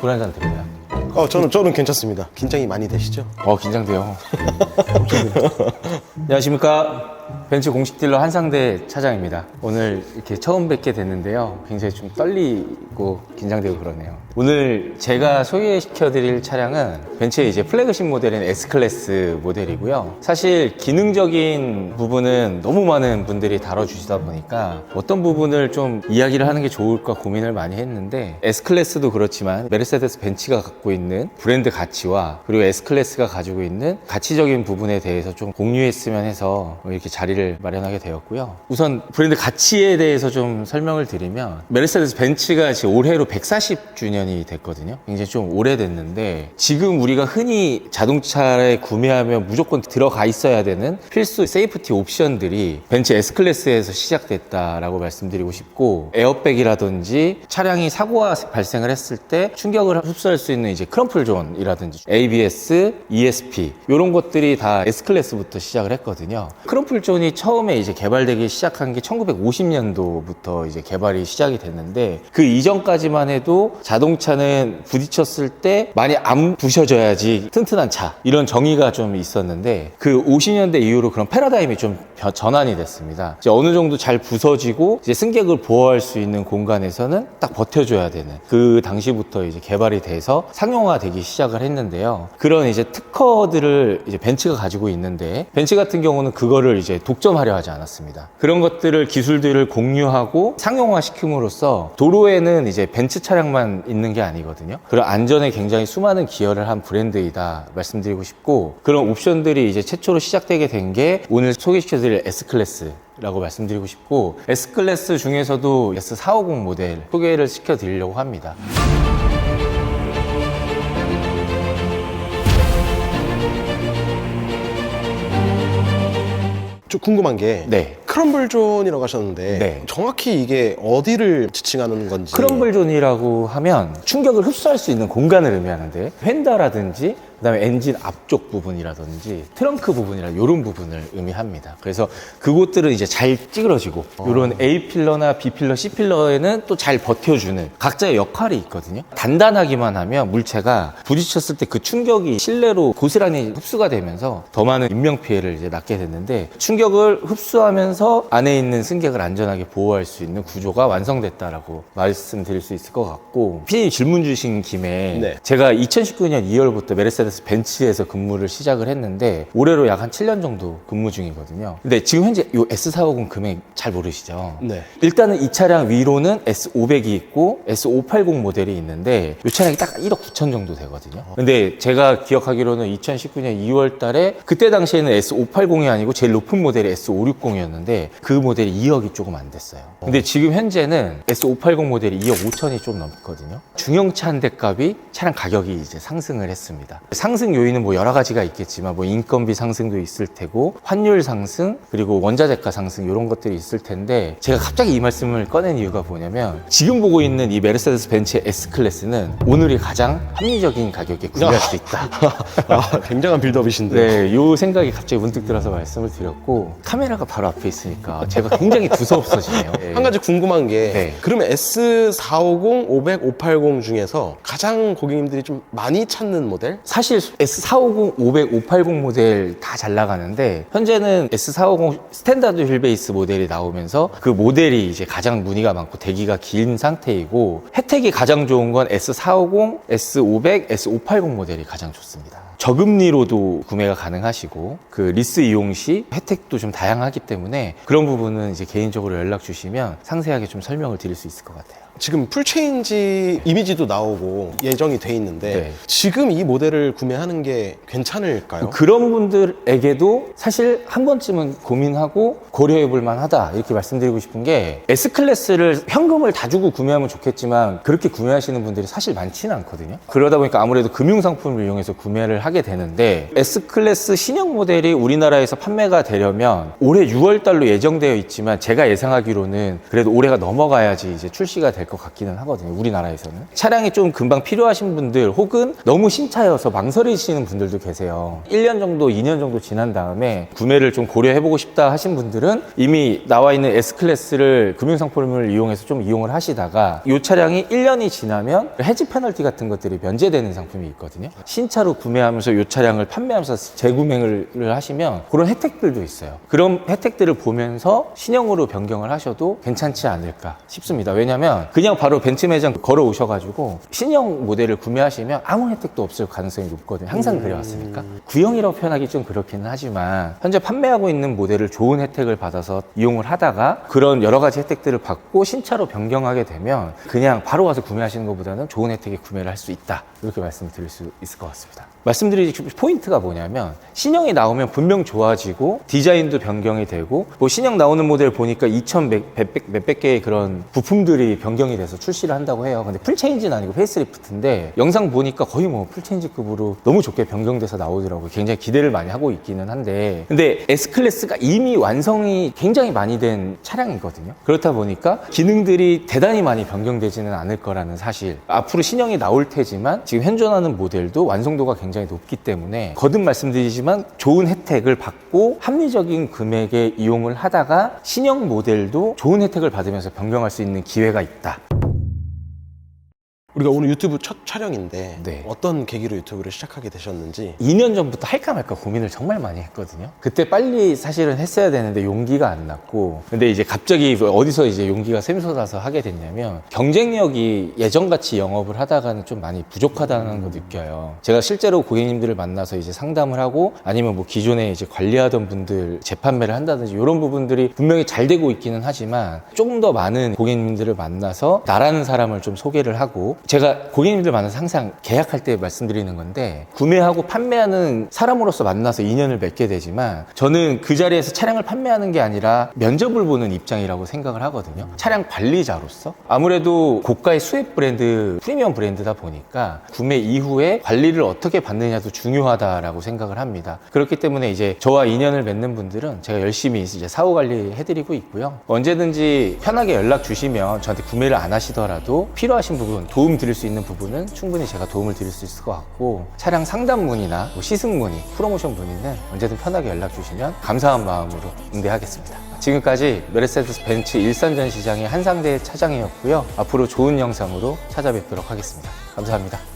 물 한 잔 드려요. 저는 괜찮습니다. 긴장이 많이 되시죠? 긴장돼요. 안녕하십니까. 벤츠 공식 딜러 한상대 차장입니다. 오늘 이렇게 처음 뵙게 됐는데요. 굉장히 좀 떨리고 긴장되고 그러네요. 오늘 제가 소개시켜드릴 차량은 벤츠의 이제 플래그십 모델인 S클래스 모델이고요. 사실 기능적인 부분은 너무 많은 분들이 다뤄주시다 보니까 어떤 부분을 좀 이야기를 하는 게 좋을까 고민을 많이 했는데, S클래스도 그렇지만 메르세데스 벤츠가 갖고 있는 브랜드 가치와 그리고 S클래스가 가지고 있는 가치적인 부분에 대해서 좀 공유했으면 해서 이렇게 자리를 마련하게 되었고요. 우선 브랜드 가치에 대해서 좀 설명을 드리면, 메르세데스 벤츠가 지금 올해로 140주년이 됐거든요. 굉장히 좀 오래됐는데, 지금 우리가 흔히 자동차에 구매하면 무조건 들어가 있어야 되는 필수 세이프티 옵션들이 벤츠 S클래스에서 시작됐다라고 말씀드리고 싶고, 에어백이라든지 차량이 사고가 발생을 했을 때 충격을 흡수할 수 있는 이제 크럼플 존이라든지 ABS, ESP 이런 것들이 다 S클래스부터 시작을 했거든요. 크럼플 존이 처음에 이제 개발되기 시작한 게 1950년도부터 이제 개발이 시작이 됐는데, 그 이전까지만 해도 자동차는 부딪혔을 때 많이 안 부셔져야지 튼튼한 차, 이런 정의가 좀 있었는데, 그 50년대 이후로 그런 패러다임이 좀 전환이 됐습니다. 이제 어느 정도 잘 부서지고 이제 승객을 보호할 수 있는 공간에서는 딱 버텨줘야 되는, 그 당시부터 이제 개발이 돼서 상용화되기 시작을 했는데요. 그런 이제 특허들을 이제 벤츠가 가지고 있는데, 벤츠 같은 경우는 그거를 이제 독점하려 하지 않았습니다. 그런 것들을, 기술들을 공유하고 상용화 시킴으로써 도로에는 이제 벤츠 차량만 있는 게 아니거든요. 그런 안전에 굉장히 수많은 기여를 한 브랜드이다 말씀드리고 싶고, 그런 옵션들이 이제 최초로 시작되게 된 게 오늘 소개시켜드릴 S클래스라고 말씀드리고 싶고, S클래스 중에서도 S450 모델 소개를 시켜드리려고 합니다. 좀 궁금한 게, 네. 크럼블 존이라고 하셨는데, 네. 정확히 이게 어디를 지칭하는 건지. 크럼블 존이라고 하면 충격을 흡수할 수 있는 공간을 의미하는데, 휀다라든지 그다음에 엔진 앞쪽 부분이라든지 트렁크 부분이라 이런 부분을 의미합니다. 그래서 그곳들은 이제 잘 찌그러지고, 이런 A 필러나 B 필러, C 필러에는 또 잘 버텨주는 각자의 역할이 있거든요. 단단하기만 하면 물체가 부딪혔을 때 그 충격이 실내로 고스란히 흡수가 되면서 더 많은 인명 피해를 이제 낳게 됐는데, 충격을 흡수하면서 안에 있는 승객을 안전하게 보호할 수 있는 구조가 완성됐다라고 말씀드릴 수 있을 것 같고, 피디님 질문 주신 김에 네. 제가 2019년 2월부터 메르세데스 벤츠에서 근무를 시작을 했는데, 올해로 약 한 7년 정도 근무 중이거든요. 근데 지금 현재 이 S450 금액 잘 모르시죠? 네. 일단은 이 차량 위로는 S500이 있고 S580 모델이 있는데, 이 차량이 딱 1억 9천 정도 되거든요. 근데 제가 기억하기로는 2019년 2월 달에 그때 당시에는 S580이 아니고 제일 높은 모델이 S560이었는데 그 모델이 2억이 조금 안 됐어요. 근데 지금 현재는 S580 모델이 2억 5천이 좀 넘거든요. 중형차 한 대 값이 차량 가격이 이제 상승을 했습니다. 상승 요인은 뭐 여러 가지가 있겠지만, 뭐 인건비 상승도 있을 테고, 환율 상승, 그리고 원자재가 상승, 이런 것들이 있을 텐데, 제가 갑자기 이 말씀을 꺼낸 이유가 뭐냐면, 지금 보고 있는 이 메르세데스 벤츠의 S클래스는 오늘이 가장 합리적인 가격에 구매할 수 있다. 굉장한 빌드업이신데. 네, 요 생각이 갑자기 문득 들어서 말씀을 드렸고, 카메라가 바로 앞에 있으니까 제가 굉장히 두서없어지네요. 네. 한 가지 궁금한 게, 네. 그러면 S450, 500, 580 중에서 가장 고객님들이 좀 많이 찾는 모델? 사실 S450, 500, 580 모델 다 잘 나가는데, 현재는 S450 스탠다드 휠베이스 모델이 나오면서 그 모델이 이제 가장 문의가 많고 대기가 긴 상태이고, 혜택이 가장 좋은 건 S450, S500, S580 모델이 가장 좋습니다. 저금리로도 구매가 가능하시고, 그 리스 이용 시 혜택도 좀 다양하기 때문에 그런 부분은 이제 개인적으로 연락 주시면 상세하게 좀 설명을 드릴 수 있을 것 같아요. 지금 풀체인지 이미지도 나오고 예정이 돼 있는데, 네. 지금 이 모델을 구매하는 게 괜찮을까요? 그런 분들에게도 사실 한 번쯤은 고민하고 고려해 볼 만하다, 이렇게 말씀드리고 싶은 게, S클래스를 현금을 다 주고 구매하면 좋겠지만 그렇게 구매하시는 분들이 사실 많지는 않거든요. 그러다 보니까 아무래도 금융상품을 이용해서 구매를 하게 되는데, S클래스 신형 모델이 우리나라에서 판매가 되려면 올해 6월 달로 예정되어 있지만, 제가 예상하기로는 그래도 올해가 넘어가야지 이제 출시가 될 될 것 같기는 하거든요. 우리나라에서는. 차량이 좀 금방 필요하신 분들 혹은 너무 신차여서 망설이시는 분들도 계세요. 1년 정도, 2년 정도 지난 다음에 구매를 좀 고려해보고 싶다 하신 분들은 이미 나와 있는 S클래스를 금융상품을 이용해서 좀 이용을 하시다가 이 차량이 1년이 지나면 해지 페널티 같은 것들이 면제되는 상품이 있거든요. 신차로 구매하면서 이 차량을 판매하면서 재구매를 하시면 그런 혜택들도 있어요. 그런 혜택들을 보면서 신형으로 변경을 하셔도 괜찮지 않을까 싶습니다. 왜냐면 그냥 바로 벤츠 매장 걸어 오셔가지고 신형 모델을 구매하시면 아무 혜택도 없을 가능성이 높거든요. 항상 그래왔으니까. 구형이라고 표현하기 좀 그렇기는 하지만 현재 판매하고 있는 모델을 좋은 혜택을 받아서 이용을 하다가 그런 여러 가지 혜택들을 받고 신차로 변경하게 되면 그냥 바로 와서 구매하시는 것보다는 좋은 혜택에 구매를 할 수 있다. 이렇게 말씀을 드릴 수 있을 것 같습니다. 말씀드릴 포인트가 뭐냐면 신형이 나오면 분명 좋아지고 디자인도 변경이 되고 뭐 신형 나오는 모델 보니까 2,000 몇백 개의 그런 부품들이 변경이 돼서 출시를 한다고 해요. 근데 풀체인지는 아니고 페이스리프트인데 영상 보니까 거의 뭐 풀체인지급으로 너무 좋게 변경돼서 나오더라고요. 굉장히 기대를 많이 하고 있기는 한데 근데 S클래스가 이미 완성이 굉장히 많이 된 차량이거든요. 그렇다 보니까 기능들이 대단히 많이 변경되지는 않을 거라는 사실. 앞으로 신형이 나올 테지만 지금 현존하는 모델도 완성도가 굉장히 높기 때문에 거듭 말씀드리지만 좋은 혜택을 받고 합리적인 금액에 이용을 하다가 신형 모델도 좋은 혜택을 받으면서 변경할 수 있는 기회가 있다. 우리가 오늘 유튜브 첫 촬영인데 네. 어떤 계기로 유튜브를 시작하게 되셨는지 2년 전부터 할까 말까 고민을 정말 많이 했거든요. 그때 빨리 사실은 했어야 되는데 용기가 안 났고 근데 이제 갑자기 어디서 이제 용기가 샘솟아서 하게 됐냐면 경쟁력이 예전같이 영업을 하다가는 좀 많이 부족하다는 거 느껴요. 제가 실제로 고객님들을 만나서 이제 상담을 하고 아니면 뭐 기존에 이제 관리하던 분들 재판매를 한다든지 이런 부분들이 분명히 잘 되고 있기는 하지만 조금 더 많은 고객님들을 만나서 나라는 사람을 좀 소개를 하고 제가 고객님들 만나서 항상 계약할 때 말씀드리는 건데 구매하고 판매하는 사람으로서 만나서 인연을 맺게 되지만 저는 그 자리에서 차량을 판매하는 게 아니라 면접을 보는 입장이라고 생각을 하거든요. 차량 관리자로서 아무래도 고가의 수입 브랜드, 프리미엄 브랜드다 보니까 구매 이후에 관리를 어떻게 받느냐도 중요하다라고 생각을 합니다. 그렇기 때문에 이제 저와 인연을 맺는 분들은 제가 열심히 이제 사후 관리 해드리고 있고요. 언제든지 편하게 연락 주시면 저한테 구매를 안 하시더라도 필요하신 부분 도움 드릴 수 있는 부분은 충분히 제가 도움을 드릴 수 있을 것 같고 차량 상담 문의나 뭐 시승 문의, 프로모션 문의는 언제든 편하게 연락 주시면 감사한 마음으로 응대하겠습니다. 지금까지 메르세데스 벤츠 일산전 시장의 한상대 차장이었고요. 앞으로 좋은 영상으로 찾아뵙도록 하겠습니다. 감사합니다.